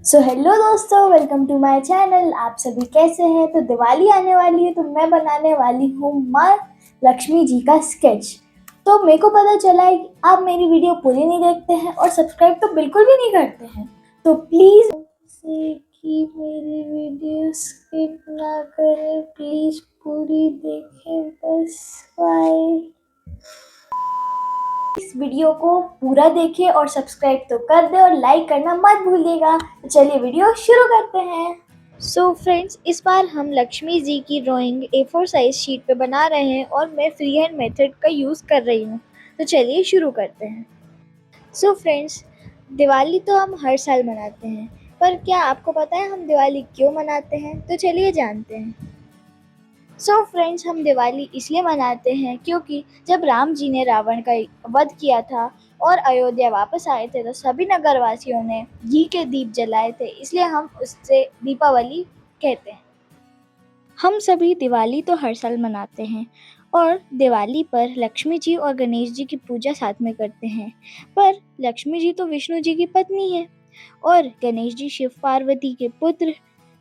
So hello दोस्तों, welcome to my channel. आप सभी कैसे हैं? तो दिवाली आने वाली है तो मैं बनाने वाली हूँ माँ लक्ष्मी जी का स्केच। तो मेरे को पता चला है कि आप मेरी वीडियो पूरी नहीं देखते हैं और सब्सक्राइब तो बिल्कुल भी नहीं करते हैं। तो प्लीज़ से कि मेरी वीडियो स्किप ना करें, प्लीज़ पूरी देखें बस। बाय। इस वीडियो को पूरा देखिए और सब्सक्राइब तो कर दे और लाइक करना मत भूलिएगा। तो चलिए वीडियो शुरू करते हैं। सो फ्रेंड्स, इस बार हम लक्ष्मी जी की ड्राइंग A4 साइज शीट पे बना रहे हैं और मैं फ्री हैंड मेथड का यूज़ कर रही हूँ। तो चलिए शुरू करते हैं। सो फ्रेंड्स, दिवाली तो हम हर साल मनाते हैं, पर क्या आपको पता है हम दिवाली क्यों मनाते हैं? तो चलिए जानते हैं। सो फ्रेंड्स, हम दिवाली इसलिए मनाते हैं क्योंकि जब राम जी ने रावण का वध किया था और अयोध्या वापस आए थे तो सभी नगरवासियों ने घी के दीप जलाए थे, इसलिए हम उससे दीपावली कहते हैं। हम सभी दिवाली तो हर साल मनाते हैं और दिवाली पर लक्ष्मी जी और गणेश जी की पूजा साथ में करते हैं। पर लक्ष्मी जी तो विष्णु जी की पत्नी है और गणेश जी शिव पार्वती के पुत्र,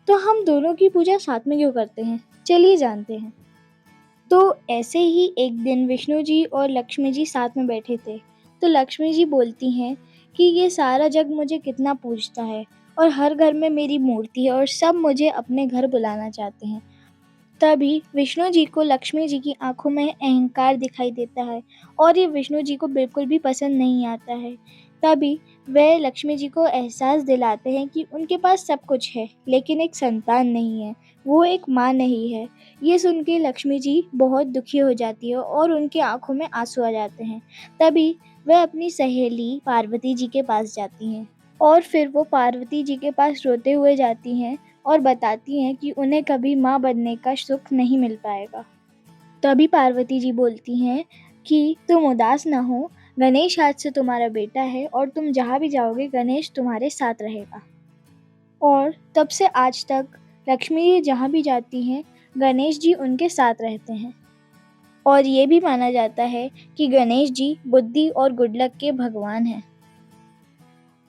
तो हम दोनों की पूजा साथ में क्यों करते हैं? चलिए जानते हैं। तो ऐसे ही एक दिन विष्णु जी और लक्ष्मी जी साथ में बैठे थे। तो लक्ष्मी जी बोलती हैं कि ये सारा जग मुझे कितना पूजता है और हर घर में मेरी मूर्ति है और सब मुझे अपने घर बुलाना चाहते हैं। तभी विष्णु जी को लक्ष्मी जी की आंखों में अहंकार दिखाई देता है और ये विष्णु जी को बिल्कुल भी पसंद नहीं आता है। तभी वह लक्ष्मी जी को एहसास दिलाते हैं कि उनके पास सब कुछ है लेकिन एक संतान नहीं है, वो एक माँ नहीं है। ये सुन के लक्ष्मी जी बहुत दुखी हो जाती है और उनकी आंखों में आंसू आ जाते हैं। तभी वह अपनी सहेली पार्वती जी के पास जाती हैं और फिर वो पार्वती जी के पास रोते हुए जाती हैं और बताती हैं कि उन्हें कभी माँ बनने का सुख नहीं मिल पाएगा। तभी पार्वती जी बोलती हैं कि तुम उदास ना हो, गणेश आज से तुम्हारा बेटा है और तुम जहाँ भी जाओगे गणेश तुम्हारे साथ रहेगा। और तब से आज तक लक्ष्मी जी जहाँ भी जाती हैं गणेश जी उनके साथ रहते हैं। और ये भी माना जाता है कि गणेश जी बुद्धि और गुड लक के भगवान हैं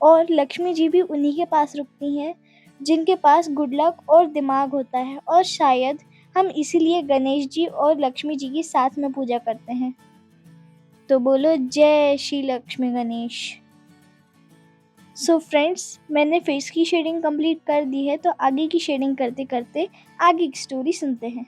और लक्ष्मी जी भी उन्हीं के पास रुकती हैं जिनके पास गुड लक और दिमाग होता है। और शायद हम इसीलिए गणेश जी और लक्ष्मी जी की साथ में पूजा करते हैं। तो बोलो जय श्री लक्ष्मी गणेश। सो फ्रेंड्स, मैंने फेस की शेडिंग कंप्लीट कर दी है, तो आगे की शेडिंग करते करते आगे की स्टोरी सुनते हैं।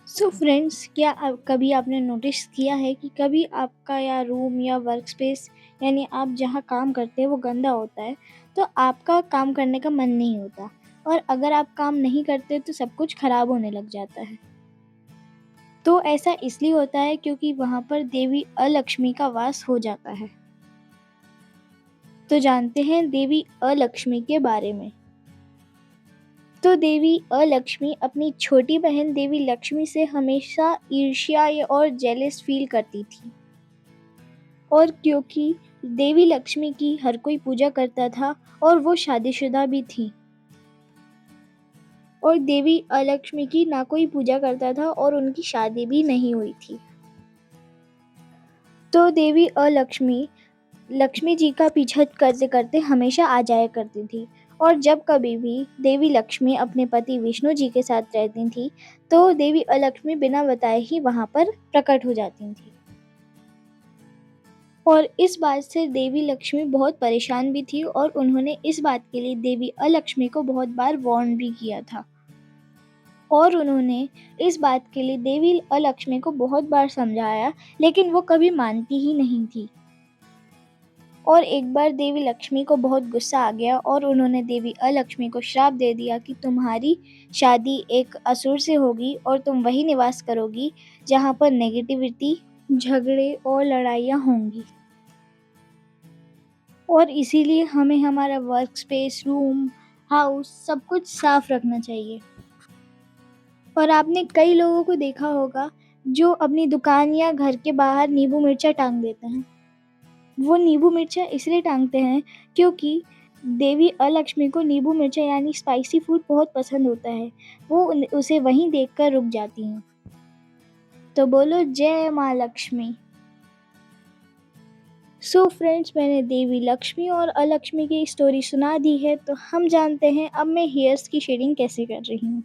सो फ्रेंड्स, क्या कभी आपने नोटिस किया है कि कभी आपका या रूम या वर्क स्पेस यानी आप जहाँ काम करते हैं वो गंदा होता है, तो आपका काम करने का मन नहीं होता और अगर आप काम नहीं करते तो सब कुछ खराब होने लग जाता है। तो ऐसा इसलिए होता है क्योंकि वहाँ पर देवी अलक्ष्मी का वास हो जाता है। तो जानते हैं देवी अलक्ष्मी के बारे में। तो देवी अलक्ष्मी अपनी छोटी बहन देवी लक्ष्मी से हमेशा ईर्ष्या और जेलस फील करती थी। और क्योंकि देवी लक्ष्मी की हर कोई पूजा करता था और वो शादीशुदा भी थी और देवी अलक्ष्मी की ना कोई पूजा करता था और उनकी शादी भी नहीं हुई थी। तो देवी अलक्ष्मी लक्ष्मी जी का पीछा करते करते हमेशा आ जाया करती थी और जब कभी भी देवी लक्ष्मी अपने पति विष्णु जी के साथ रहती थी तो देवी अलक्ष्मी बिना बताए ही वहाँ पर प्रकट हो जाती थी। और इस बात से देवी लक्ष्मी बहुत परेशान भी थी और उन्होंने इस बात के लिए देवी अलक्ष्मी को बहुत बार वार्न भी किया था और उन्होंने इस बात के लिए देवी अलक्ष्मी को बहुत बार समझाया, लेकिन वो कभी मानती ही नहीं थी। और एक बार देवी लक्ष्मी को बहुत गुस्सा आ गया और उन्होंने देवी अलक्ष्मी को श्राप दे दिया कि तुम्हारी शादी एक असुर से होगी और तुम वही निवास करोगी जहाँ पर नेगेटिविटी, झगड़े और लड़ाइयाँ होंगी। और इसीलिए हमें हमारा वर्क स्पेस, रूम, हाउस सब कुछ साफ रखना चाहिए। और आपने कई लोगों को देखा होगा जो अपनी दुकान या घर के बाहर नींबू मिर्चा टांग देते हैं। वो नींबू मिर्चा इसलिए टांगते हैं क्योंकि देवी अलक्ष्मी को नींबू मिर्चा यानी स्पाइसी फूड बहुत पसंद होता है। वो उसे वहीं देखकर रुक जाती हैं। तो बोलो जय माँ लक्ष्मी। सो फ्रेंड्स, मैंने देवी लक्ष्मी और अलक्ष्मी की स्टोरी सुना दी है, तो हम जानते हैं अब मैं हेयर्स की शेडिंग कैसे कर रही हूँ।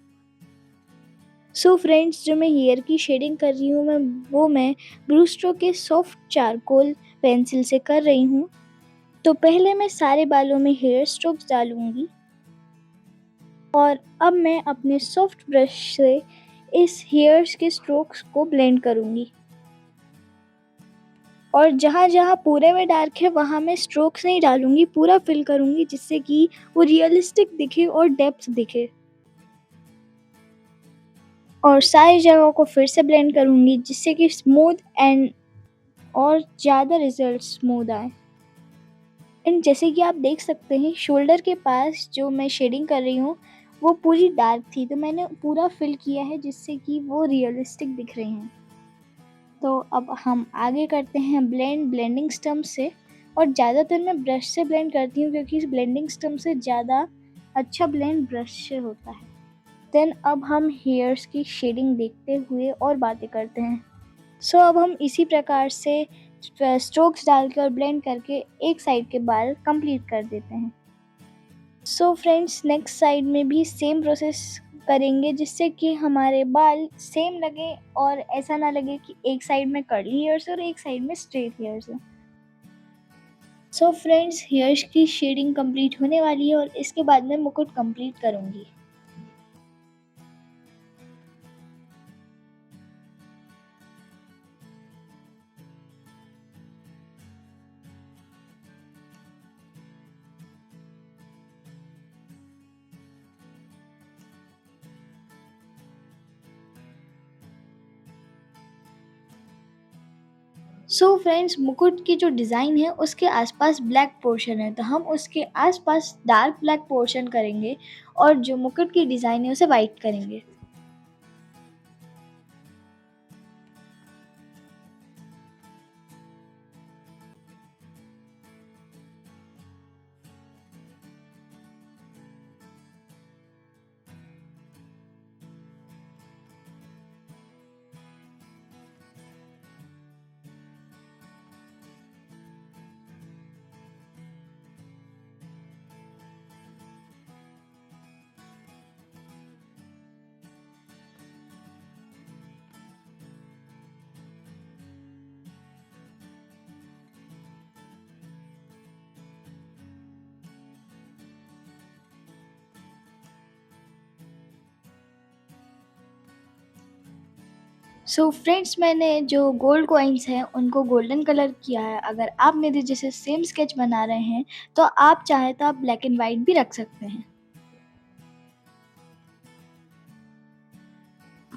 सो फ्रेंड्स, जो मैं हेयर की शेडिंग कर रही हूँ मैं ब्रू स्ट्रोक के सॉफ्ट चारकोल पेंसिल से कर रही हूँ। तो पहले मैं सारे बालों में हेयर स्ट्रोक्स डालूंगी और अब मैं अपने सॉफ्ट ब्रश से इस हेयर्स के स्ट्रोक्स को ब्लेंड करूंगी और जहाँ जहाँ पूरे में डार्क है वहाँ मैं स्ट्रोक्स नहीं डालूंगी, पूरा फिल करूंगी जिससे कि वो रियलिस्टिक दिखे और डेप्थ दिखे। और सारी जगहों को फिर से ब्लेंड करूंगी जिससे कि स्मूथ एंड और ज़्यादा रिजल्ट स्मूथ आए। एंड जैसे कि आप देख सकते हैं, शोल्डर के पास जो मैं शेडिंग कर रही हूँ वो पूरी डार्क थी, तो मैंने पूरा फिल किया है जिससे कि वो रियलिस्टिक दिख रही हैं। तो अब हम आगे करते हैं ब्लेंडिंग स्टम्प से, और ज़्यादातर मैं ब्रश से ब्लेंड करती हूँ क्योंकि इस ब्लेंडिंग स्टम्प से ज़्यादा अच्छा ब्लेंड ब्रश से होता है। देन अब हम हेयर्स की शेडिंग देखते हुए और बातें करते हैं। सो अब हम इसी प्रकार से स्ट्रोक्स डालकर ब्लेंड करके एक साइड के बाल कंप्लीट कर देते हैं। सो फ्रेंड्स, नेक्स्ट साइड में भी सेम प्रोसेस करेंगे जिससे कि हमारे बाल सेम लगे और ऐसा ना लगे कि एक साइड में कर्ली हेयर्स और एक साइड में स्ट्रेट हेयर्स है। सो फ्रेंड्स, हेयर्स की शेडिंग कंप्लीट होने वाली है और इसके बाद मैं मुकुट कंप्लीट करूँगी। सो फ्रेंड्स, मुकुट की जो डिज़ाइन है उसके आसपास ब्लैक पोर्शन है, तो हम उसके आसपास डार्क ब्लैक पोर्शन करेंगे और जो मुकुट की डिज़ाइन है उसे वाइट करेंगे। सो फ्रेंड्स, मैंने जो गोल्ड कॉइन्स हैं उनको गोल्डन कलर किया है। अगर आप मेरे जैसे सेम स्केच बना रहे हैं तो आप चाहे तो आप ब्लैक एंड वाइट भी रख सकते हैं।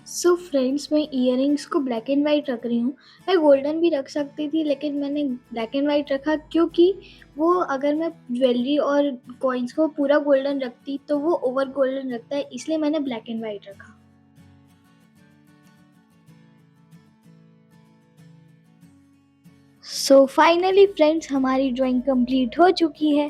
सो फ्रेंड्स, मैं इयररिंग्स को ब्लैक एंड वाइट रख रही हूँ। मैं गोल्डन भी रख सकती थी लेकिन मैंने ब्लैक एंड वाइट रखा क्योंकि वो अगर मैं ज्वेलरी और कॉइन्स को पूरा गोल्डन रखती तो वो ओवर गोल्डन लगता है, इसलिए मैंने ब्लैक एंड वाइट रखा। सो फाइनली फ्रेंड्स, हमारी ड्राइंग कंप्लीट हो चुकी है।